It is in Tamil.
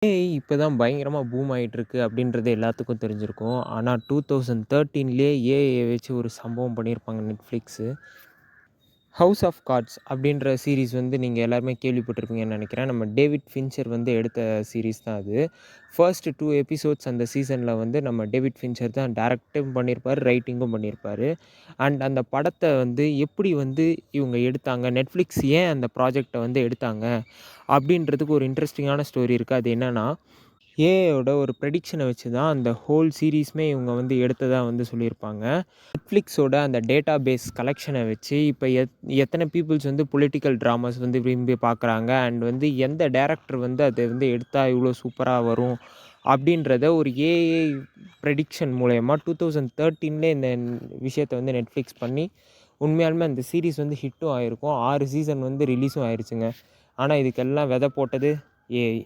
ஏஐ இப்ப தான் பயங்கரமா பூம் ஆயிட்டிருக்கு அப்படின்றது எல்லாத்துக்கும் தெரிஞ்சிருக்கும். ஆனா 2013லயே ஏஐய வச்சு ஒரு சம்பவம் பண்ணியிருப்பாங்க Netflixஸு. ஹவுஸ் ஆஃப் கார்ட்ஸ் அப்படின்ற சீரிஸ் வந்து நீங்க எல்லாருமே கேள்விப்பட்டிருப்பீங்கன்னு நெனைக்கிறேன். நம்ம டேவிட் ஃபின்ச்சர் வந்து எடுத்த சீரிஸ் தான் அது. ஃபர்ஸ்ட் 2 எபிசோட்ஸ் அந்த சீசன்ல வந்து நம்ம டேவிட் ஃபின்ச்சர் தான் டைரக்ட்டும் பண்ணியிருப்பாரு, ரைட்டிங்கும் பண்ணியிருப்பாரு. அண்ட் அந்த படத்த வந்து எப்படி வந்து இவங்க எடுத்தாங்க, Netflix ஏன் அந்த ப்ராஜெக்ட்ட வந்து எடுத்தாங்க அப்படின்றதுக்கு ஒரு இன்ட்ரஸ்டிங்கான ஸ்டோரி இருக்கு. அது என்னன்னா, ஏஐயோட ஒரு ப்ரெடிக்ஷன வச்சு தான் அந்த ஹோல் சீரிஸுமே இவங்க வந்து எடுத்ததா வந்து சொல்லியிருப்பாங்க. Netflixஓட அந்த டேட்டா பேஸ் கலெக்ஷன வச்சு இப்ப எத்தன பீப்பிள்ஸ் வந்து பொலிட்டிக்கல் ட்ராமாஸ் வந்து விரும்பி பார்க்குறாங்க. அண்ட் வந்து எந்த டைரக்டர் வந்து அத வந்து எடுத்தா இவ்ளோ சூப்பரா வரும் அப்படின்றத ஒரு ஏஐ ப்ரெடிக்ஷன் மூலியமா 2013லயே இந்த விஷயத்த வந்து Netflix பண்ணி, உண்மையாலுமே அந்த சீரிஸ் வந்து ஹிட்டும் ஆயிருக்கும். 6 சீசன் வந்து ரிலீஸும் ஆயிருச்சுங்க. ஆனா இதுக்கெல்லாம் விதை போட்டது ஏஐ.